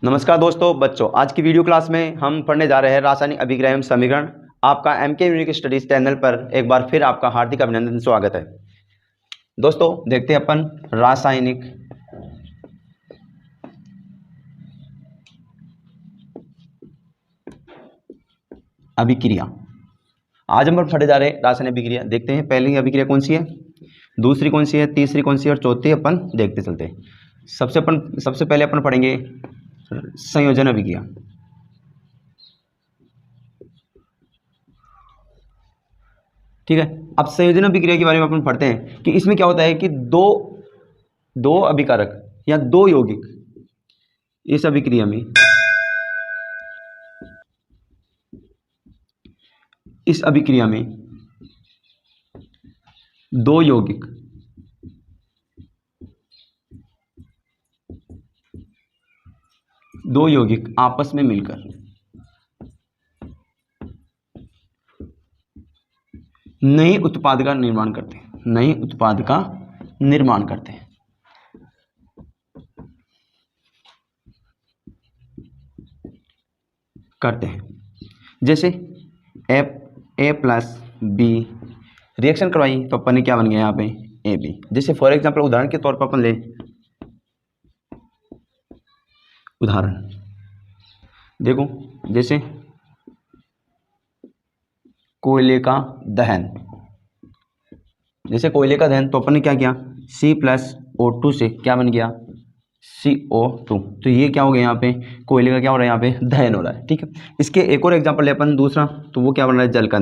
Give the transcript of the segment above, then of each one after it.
नमस्कार दोस्तों बच्चों, आज की वीडियो क्लास में हम पढ़ने जा रहे हैं रासायनिक अभिक्रिया एवं समीकरण। आपका एमके यूनिक स्टडीज चैनल पर एक बार फिर आपका हार्दिक अभिनंदन, स्वागत है। दोस्तों देखते हैं अपन रासायनिक अभिक्रिया। आज हम पढ़ने जा रहे हैं रासायनिक अभिक्रिया। देखते हैं पहली अभिक्रिया कौन सी है, दूसरी कौन सी है, तीसरी कौन सी है और चौथी अपन देखते चलते हैं। सबसे पहले अपन पढ़ेंगे संयोजन अभिक्रिया। ठीक है, अब संयोजन अभिक्रिया के बारे में अपन पढ़ते हैं कि इसमें क्या होता है कि दो अभिकारक या दो यौगिक इस अभिक्रिया में दो यौगिक आपस में मिलकर नए उत्पाद का निर्माण करते हैं। जैसे ए प्लस बी रिएक्शन करवाई तो अपन ने क्या बन गया यहाँ पे ए बी। जैसे फॉर एग्जांपल उदाहरण के तौर पर अपन ले उदाहरण, देखो जैसे कोयले का दहन। तो अपन ने क्या किया, C+O2 से क्या बन गया CO2। तो ये क्या हो गया, यहाँ पे कोयले का क्या हो रहा है, यहाँ पे दहन हो रहा है। ठीक है, इसके एक और एग्जांपल ले अपन दूसरा, तो वो क्या बन रहा है, जल का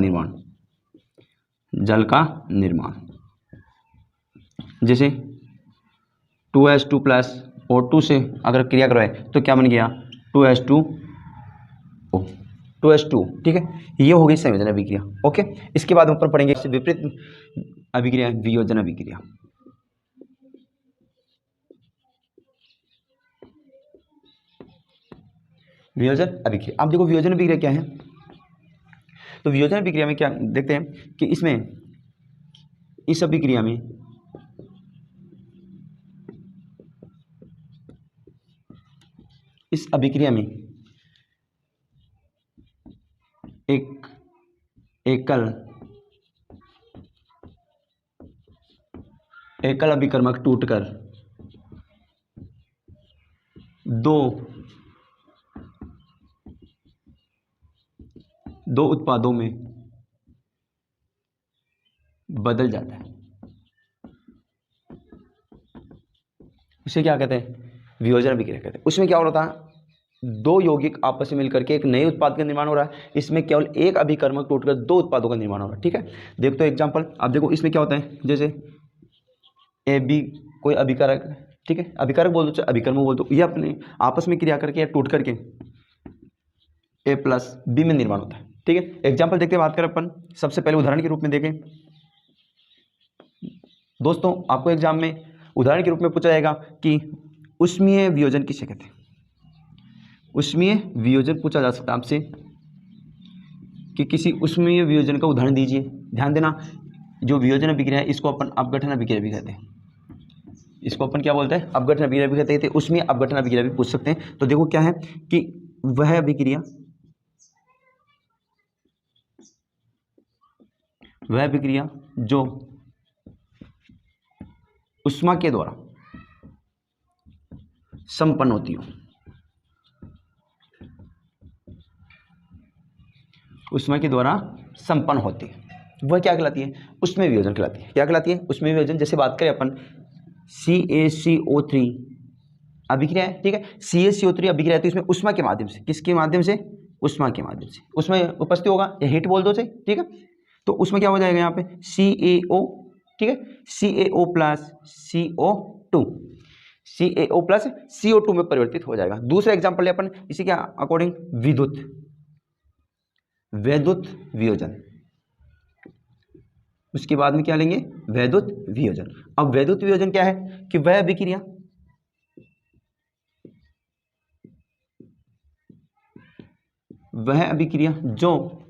निर्माण। जैसे 2H2 प्लस O2 से अगर क्रिया करवाए तो क्या बन गया 2H2O। ठीक है, ये हो गई संयोजन अभिक्रिया। ओके, इसके बाद ऊपर पढ़ेंगे विपरीत अभिक्रिया, वियोजन अभिक्रिया। अब देखो वियोजन अभिक्रिया क्या है। तो वियोजन अभिक्रिया में क्या देखते हैं कि इस अभिक्रिया में एक एकल अभिकर्मक टूटकर दो उत्पादों में बदल जाता है। उसे क्या कहते हैं, वियोजन अभिक्रिया कहते हैं। उसमें क्या हो रहा था, दो यौगिक आपस में मिलकर के एक नए उत्पाद का निर्माण हो रहा है। इसमें केवल एक अभिकर्मक टूटकर दो उत्पादों का निर्माण हो रहा है। ठीक है, देखो तो एग्जांपल, अब देखो इसमें क्या होता है, जैसे ए बी कोई अभिकारक, ठीक है, अभिकारक बोल दो चाहे अभिकर्मक बोल दो, ये अपने आपस में क्रिया करके या टूट करके A प्लस बी में निर्माण होता है। ठीक है, एग्जाम्पल देखते बात करें अपन, सबसे पहले उदाहरण के रूप में देखें। दोस्तों आपको एग्जाम में उदाहरण के रूप में पूछा जाएगा कि ऊष्मीय वियोजन किसे कहते हैं। ऊष्मीय वियोजन पूछा जा सकता है आपसे कि किसी ऊष्मीय वियोजन का उदाहरण दीजिए। ध्यान देना, जो वियोजन अभिक्रिया है इसको अपन अपघटन अभिक्रिया भी कहते हैं। इसको अपन क्या बोलते हैं, अपघटन अभिक्रिया भी कहते हैं। ऊष्मीय अपघटन अभिक्रिया भी पूछ सकते हैं। तो देखो क्या है कि वह अभिक्रिया जो ऊष्मा के द्वारा संपन्न होती हो, वह क्या कहलाती है, ऊष्मीय वियोजन कहलाती है। क्या कहलाती है, ऊष्मीय वियोजन। जैसे बात करें अपन CaCO3 अभिक्रिया है। ठीक है, CaCO3 अभिक्रिया, तो इसमें ऊष्मा के माध्यम से, किसके माध्यम से, ऊष्मा के माध्यम से, उसमें उपस्थित होगा या हीट बोल दो से। ठीक है, तो उसमें क्या हो जाएगा यहाँ पे CaO। ठीक है, CaO प्लस CO2 में परिवर्तित हो जाएगा। दूसरा एग्जाम्पल ले अपन इसी के अकॉर्डिंग, वैद्युत वियोजन। उसके बाद में क्या लेंगे, वैद्युत वियोजन। अब वैद्युत वियोजन क्या है कि वह अभिक्रिया जो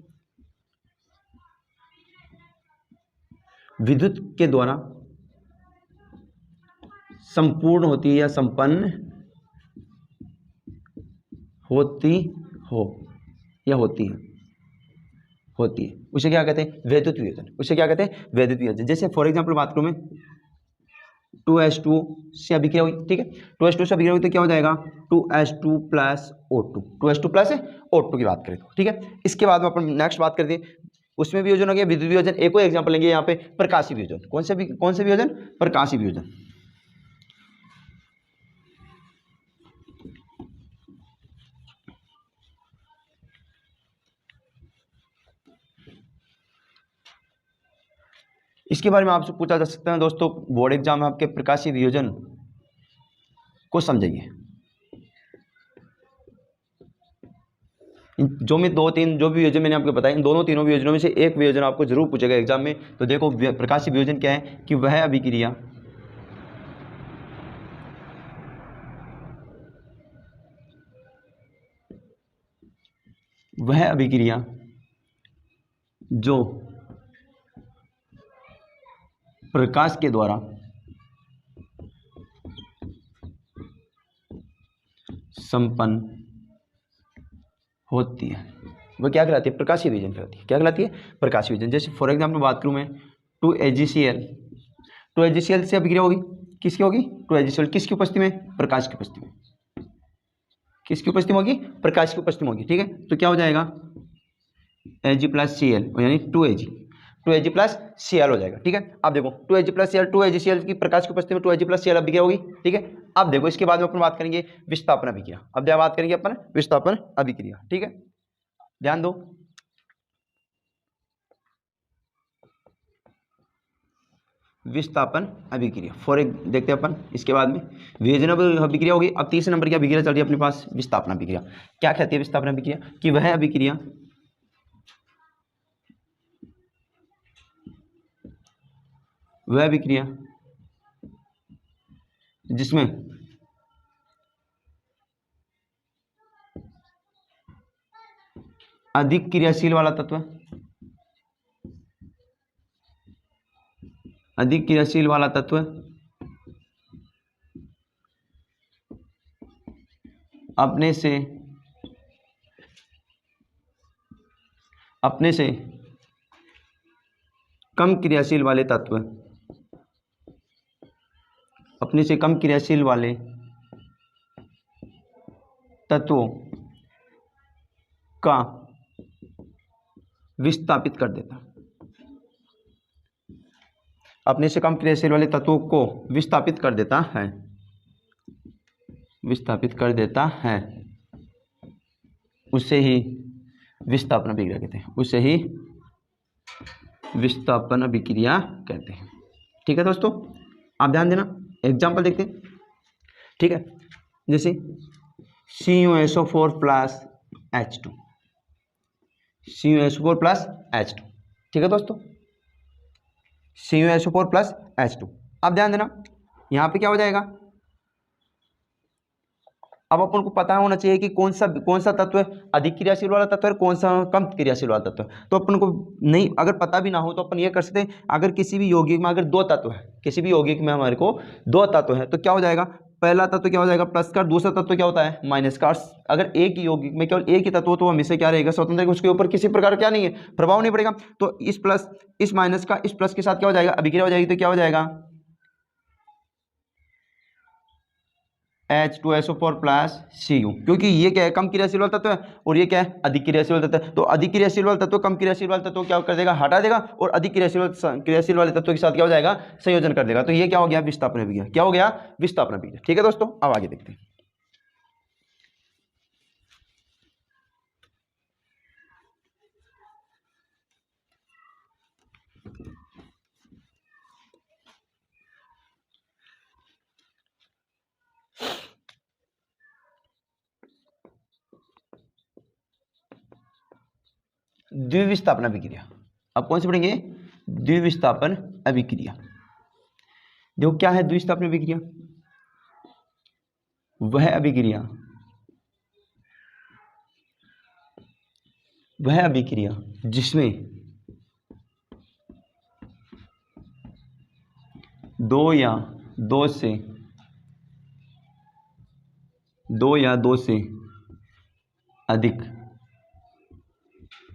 विद्युत के द्वारा संपूर्ण होती है या संपन्न होती हो या होती है उसे क्या कहते हैं? वैद्युत वियोजन। उसे क्या कहते हैं? वैद्युत वियोजन। जैसे फॉर एग्जांपल बात करूं मैं, 2H2 से अभिक्रिया हुई, ठीक है, 2H2 से अभिक्रिया हुई तो क्या हो जाएगा? 2H2 plus O2, 2H2 plus O2 की बात करें तो, ठीक है। इसके बाद में अपन नेक्स्ट बात करते हैं, उसमें वियोजन हो गया, विद्युत वियोजन। एक और एग्जांपल लेंगे यहाँ पे, प्रकाशीय वियोजन। कौन से वियोजन? प्रकाशीय वियोजन। इसके बारे में आपसे पूछा जा सकता है दोस्तों बोर्ड एग्जाम में आपके, प्रकाशीय वियोजन को समझिए। जो मैं दो तीन जो भी वियोजन मैंने आपको बताया, इन दोनों तीनों वियोजनों में से एक वियोजन आपको जरूर पूछेगा एग्जाम में। तो देखो प्रकाशीय वियोजन क्या है कि वह अभिक्रिया जो प्रकाश के द्वारा संपन्न होती है वह क्या कहलाती है? प्रकाशीय वियोजन कहलाती है। क्या कहलाती है? प्रकाशीय वियोजन। जैसे फॉर एग्जाम्पल बात करूं मैं, 2AgCl से अभिक्रिया होगी, किसकी होगी? 2AgCl किसकी उपस्थिति में? प्रकाश की उपस्थिति में। किसकी उपस्थिति में होगी? प्रकाश की उपस्थिति में होगी, ठीक है। तो क्या हो जाएगा? Ag प्लस Cl यानी 2Ag प्लस Cl हो जाएगा, ठीक है। अब देखो 2Ag प्लस Cl, 2AgCl की प्रकाश की उपस्थिति में 2Ag प्लस Cl अभिक्रिया होगी, ठीक है। अब देखो इसके बाद में अपन बात करेंगे विस्थापन अभिक्रिया। अब क्या बात करेंगे अपन? विस्थापन अभिक्रिया, ठीक है। ध्यान दो, विस्थापन अभिक्रिया फॉर एक देखते हैं अपन। इसके बाद में वियोजन अभिक्रिया होगी। अब तीसरे नंबर की अभिक्रिया चल रही है अपने पास, विस्थापन अभिक्रिया। क्या कहती है विस्थापन अभिक्रिया? कि वह अभिक्रिया जिसमें अधिक क्रियाशील वाला तत्व, अधिक क्रियाशील वाला तत्व अपने से कम क्रियाशील वाले तत्व, अपने से कम क्रियाशील वाले तत्वों का विस्थापित कर देता, अपने से कम क्रियाशील वाले तत्वों को विस्थापित कर देता है, विस्थापित कर देता है, उसे ही विस्थापन अभिक्रिया कहते हैं। उसे ही विस्थापन अभिक्रिया कहते हैं, ठीक है दोस्तों। आप ध्यान देना, एग्जाम्पल देखते हैं, ठीक है। जैसे CuSO4 plus H2, CuSO4 plus H2, ठीक है दोस्तों, CuSO4 प्लस H2। अब ध्यान देना, यहां पे क्या हो जाएगा? अब अपन को पता होना चाहिए कि कौन सा तत्व अधिक क्रियाशील वाला तत्व है, कौन सा कम क्रियाशील वाला तत्व है। तो अपन को नहीं, अगर पता भी ना हो तो अपन ये कर सकते हैं, अगर किसी भी यौगिक में अगर दो तत्व है, किसी भी यौगिक में हमारे को दो तत्व है, तो क्या हो जाएगा? पहला तत्व क्या हो जाएगा? प्लस का, दूसरा तत्व क्या होता है? माइनस का। अगर एक ही यौगिक में केवल एक ही तत्व हो तो हमेशा क्या रहेगा? स्वतंत्र, उसके ऊपर किसी प्रकार क्या नहीं है, प्रभाव नहीं पड़ेगा। तो इस प्लस, इस माइनस का इस प्लस के साथ क्या हो जाएगा? अभिक्रिया हो जाएगी। तो क्या हो जाएगा? H2SO4 प्लस Cu, क्योंकि ये क्या है? कम क्रियाशील वाला तत्व है, और ये क्या है? अधिक क्रियाशील वाला तत्व है। तो अधिक क्रियाशील वाला तत्व कम क्रियाशील वाला तत्व क्या कर देगा? हटा देगा, और अधिक क्रियाशील वाले तत्व के साथ क्या हो जाएगा? संयोजन कर देगा। तो ये क्या हो गया? विस्थापन अभिक्रिया। क्या हो गया? विस्थापन अभिक्रिया, ठीक है दोस्तों। अब आगे देखते हैं। द्विविस्थापन अभिक्रिया। अब कौन से पढ़ेंगे? द्विविस्थापन अभिक्रिया। देखो क्या है द्विविस्थापन अभिक्रिया? वह अभिक्रिया जिसमें दो या दो से अधिक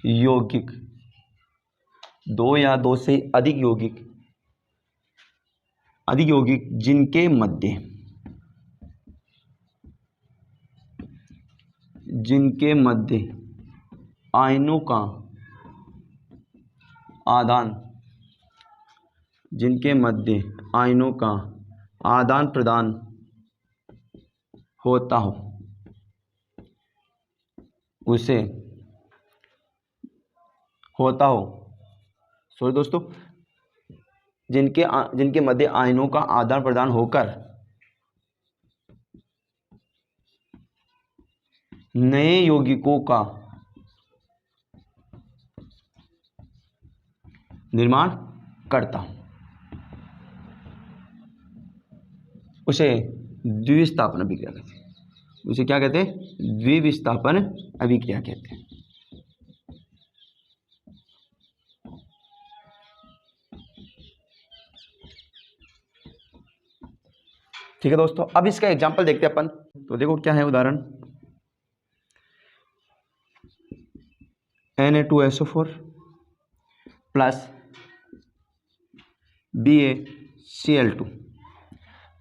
यौगिक, दो या दो से अधिक यौगिक जिनके मध्य आयनों का आदान प्रदान होता हो, सॉरी दोस्तों, जिनके मध्य आयनों का आदान प्रदान होकर नए यौगिकों का निर्माण करता हूं, उसे द्विविस्थापन अभिक्रिया कहते हैं। उसे क्या कहते हैं? द्विविस्थापन अभिक्रिया कहते हैं। ठीक है दोस्तों, अब इसका एग्जांपल देखते हैं अपन। तो देखो क्या है उदाहरण, Na2SO4 plus BaCl2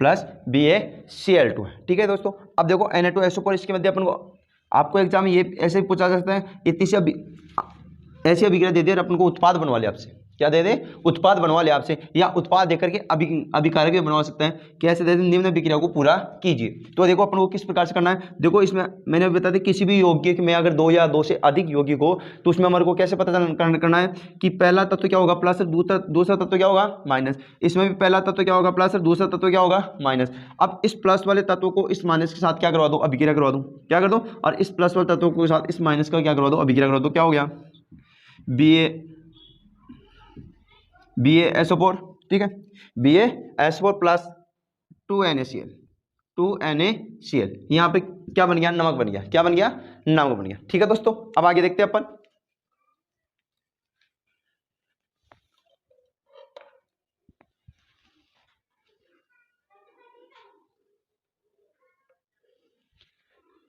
plus BaCl2 है। ठीक है दोस्तों, अब देखो Na2SO4 इसके मध्य अपन को, आपको एग्जाम में ये ऐसे भी पूछा जा सकता है, इतनी सी ऐसी अभिक्रिया दे दे और अपन को उत्पाद बनवा ले आपसे, क्या दे दे? उत्पाद बनवा ले आपसे, या उत्पाद देकर के अभिकारक भी बनवा सकते हैं। कैसे दे दे? निम्न अभिक्रिया को पूरा कीजिए। तो देखो अपन को किस प्रकार से करना है, देखो इसमें मैंने बता दिया, किसी भी यौगिक में अगर दो या दो से अधिक यौगिक हो तो उसमें हमारे को कैसे पता करना है कि पहला तत्व क्या होगा प्लस, दूसरा तत्व क्या होगा माइनस। इसमें भी पहला तत्व क्या होगा प्लस, दूसरा तत्व क्या होगा माइनस। अब इस प्लस वाले तत्व को इस माइनस के साथ क्या करवा दो? अभिक्रिया करवा दो। क्या कर दो? और इस प्लस वाले तत्व के साथ इस माइनस का क्या करवा दो? अभिक्रिया करवा दो। क्या हो गया? BaSO4, ठीक है, BaSO4 प्लस 2NaCl, यहाँ पे क्या बन गया? नमक बन गया। क्या बन गया? नमक बन गया। ठीक है दोस्तों, अब आगे देखते हैं अपन।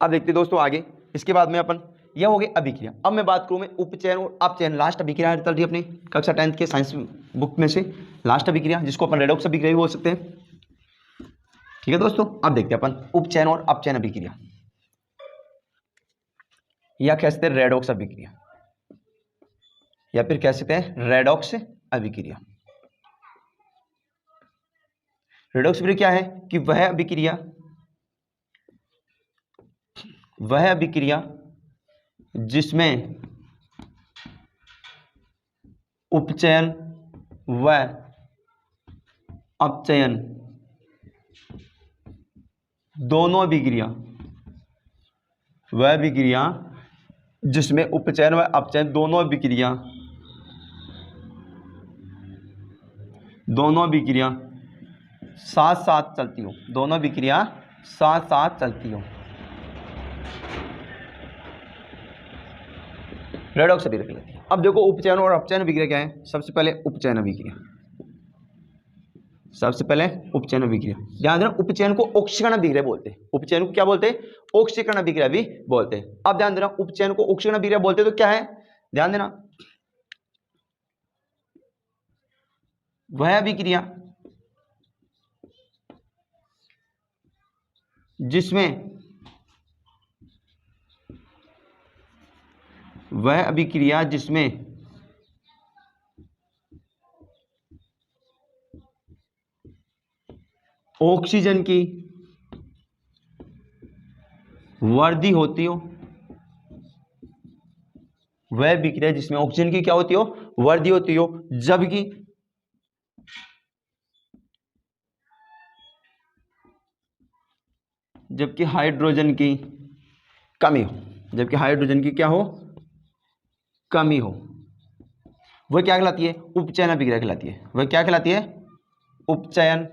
अब देखते हैं दोस्तों आगे, इसके बाद में अपन, यह हो गई अभिक्रिया। अब मैं बात करूं मैं उपचयन और अपचयन, लास्ट अभिक्रिया चल रही है अपनी कक्षा 10th के साइंस बुक में से, लास्ट अभिक्रिया जिसको अपन रेडॉक्स अभिक्रिया भी बोल सकते हैं। ठीक है दोस्तों, अब देखते हैं अपन उपचयन और अपचयन अभिक्रिया, या कह सकते हैं रेडॉक्स अभिक्रिया, या फिर कह सकते हैं रेडॉक्स अभिक्रिया। रेडॉक्स अभिक्रिया क्या है कि वह अभिक्रिया जिसमें उपचयन व अपचयन दोनों अभिक्रिया, वह अभिक्रिया जिसमें उपचयन व अपचयन दोनों अभिक्रिया साथ साथ चलती हो, दोनों अभिक्रिया साथ साथ चलती हो, रेडॉक्स अभिक्रिया कहलाती है। अब देखो उपचयन और अपचयन अभिक्रिया क्या है। सबसे पहले उपचयन अभिक्रिया, ध्यान देना, उपचयन को ऑक्सीकरण अभिक्रिया बोलते हैं। उपचयन को क्या बोलते हैं? ऑक्सीकरण अभिक्रिया भी बोलते हैं। अब ध्यान देना, उपचयन को ऑक्सीकरण अभिक्रिया बोलते हैं तो क्या है? ध्यान देना, वह अभिक्रिया जिसमें ऑक्सीजन की वृद्धि होती हो, वह अभिक्रिया जिसमें ऑक्सीजन की क्या होती हो? वृद्धि होती हो, जबकि हाइड्रोजन की कमी हो, जबकि हाइड्रोजन की क्या हो? कमी हो, वह क्या कहलाती है? उपचयन अभिक्रिया कहलाती है। वह क्या कहलाती है? उपचयन,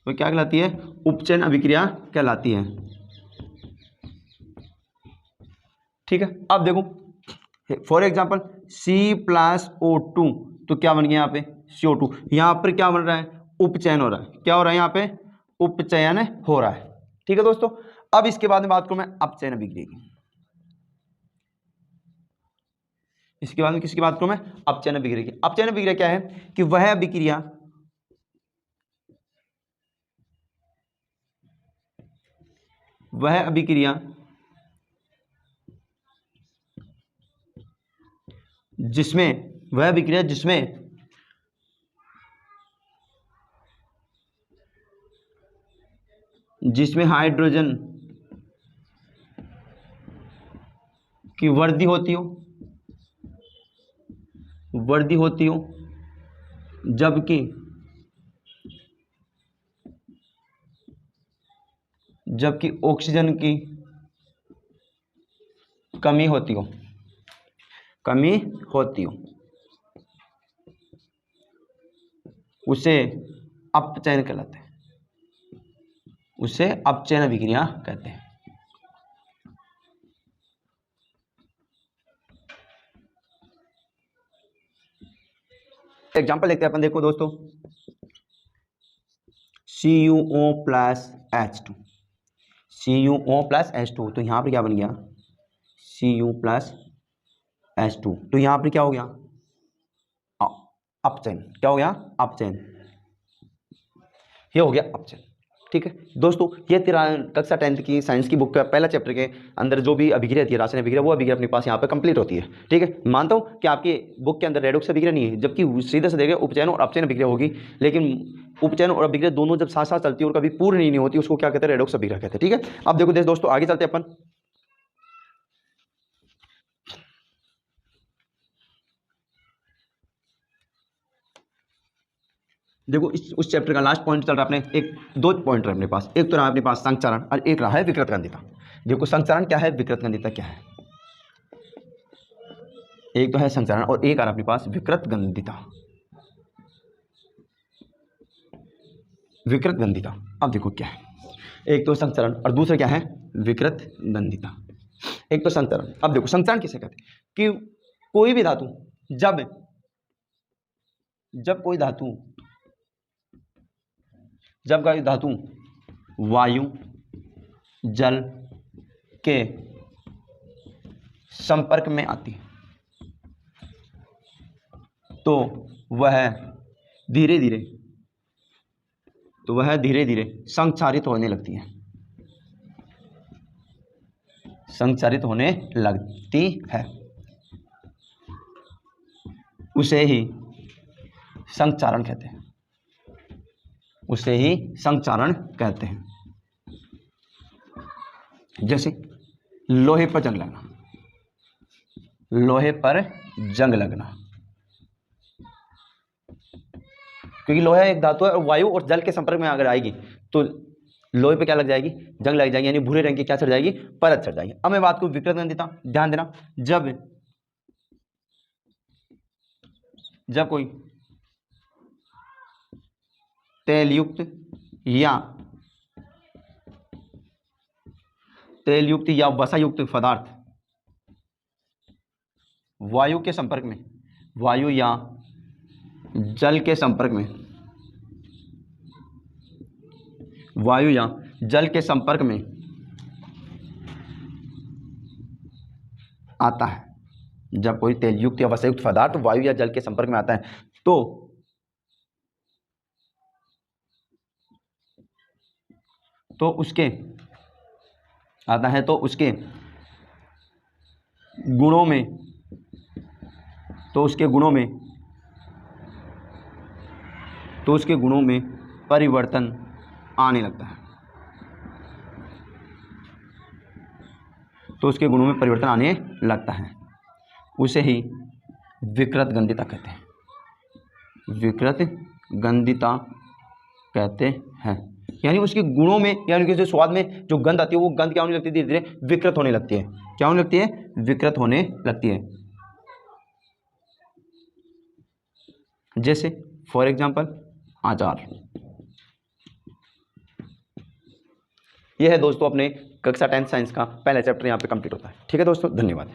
वह क्या कहलाती है? उपचयन अभिक्रिया कहलाती है। ठीक है, अब देखो फॉर एग्जांपल C+O2, तो क्या बन गया यहाँ पे? CO2। यहाँ पर क्या बन रहा है? उपचयन हो रहा है। क्या हो रहा है यहाँ पे? उपचयन हो रहा है। ठीक है दोस्तों। अब इसके बाद में बात करूं मैं अपचयन अभिक्रिया की। इसके बाद में किसकी बात करूं मैं? अपचयन अभिक्रिया की। अपचयन अभिक्रिया क्या है कि वह अभिक्रिया जिसमें हाइड्रोजन की वृद्धि होती हो जबकि ऑक्सीजन की कमी होती हो उसे अपचयन कहलाते हैं, उसे अपचयन अभिक्रिया कहते हैं। एग्जाम्पल देखते हैं अपन, देखो दोस्तों, CuO plus H2, CuO plus H2, तो यहाँ पर क्या बन गया? Cu प्लस H2, तो यहाँ पर क्या हो गया? अपचयन। क्या हो गया? अपचयन। ये हो गया अपचयन। ठीक है दोस्तों, ये तेरा कक्षा 10th की साइंस की बुक का पहला चैप्टर के अंदर जो भी अभिक्रिया थी, रासायनिक अभिक्रिया, वो अभिक्रिया अपने पास यहाँ पे कंप्लीट होती है। ठीक है, मानता हूँ कि आपकी बुक के अंदर रेडॉक्स अभिक्रिया नहीं है, जबकि सीधे से देखें उपचयन और अपचयन अभिक्रिया होगी, लेकिन उपचयन और अभिक्रिया दोनों जब साथ साथ चलती है और कभी पूर्ण नहीं होती, उसको क्या कहते हैं? रेडॉक्स अभिक्रिया कहते हैं। ठीक है, अब देखो दोस्तों, आगे चलते अपन। देखो उस चैप्टर का लास्ट पॉइंट चल रहा है अपने, दो पॉइंट रहे अपने पास, एक तो रहा अपने पास संचरण और एक रहा है विकृत गंधिता। देखो संचरण क्या है, विकृत गंधिता क्या है। एक तो है संचरण और एक आ रहा अपने पास विकृत गंधिता। विकृत गंधिता, अब देखो क्या है, एक तो संचरण और दूसरा क्या है? विकृत गंधिता। एक तो संचरण, अब देखो संचरण किसे कहते हैं कि कोई भी धातु जब कोई धातु वायु जल के संपर्क में आती है तो वह धीरे धीरे संक्षारित होने लगती है, उसे ही संक्षारण कहते हैं। जैसे लोहे पर जंग लगना, क्योंकि लोहा एक धातु है और वायु और जल के संपर्क में अगर आएगी तो लोहे पे क्या लग जाएगी? जंग लग जाएगी, यानी भूरे रंग की क्या चढ़ जाएगी? परत चढ़ जाएगी। अब मैं बात करूं विकृत गंधिता, ध्यान देना, जब कोई तेलयुक्त या वसायुक्त पदार्थ वायु या जल के संपर्क में आता है, जब कोई तेलयुक्त या वसायुक्त पदार्थ वायु या जल के संपर्क में आता है तो उसके गुणों में परिवर्तन आने लगता है। उसे ही विकृत गंधिता कहते हैं। यानी उसके गुणों में, यानी कि जो स्वाद में जो गंध आती है, वो गंध क्या होने लगती है? धीरे धीरे विकृत होने लगती है। क्या होने लगती है? विकृत होने लगती है। जैसे फॉर एग्जाम्पल आचार। यह है दोस्तों अपने कक्षा 10 साइंस का पहला चैप्टर यहाँ पे कंप्लीट होता है। ठीक है दोस्तों, धन्यवाद।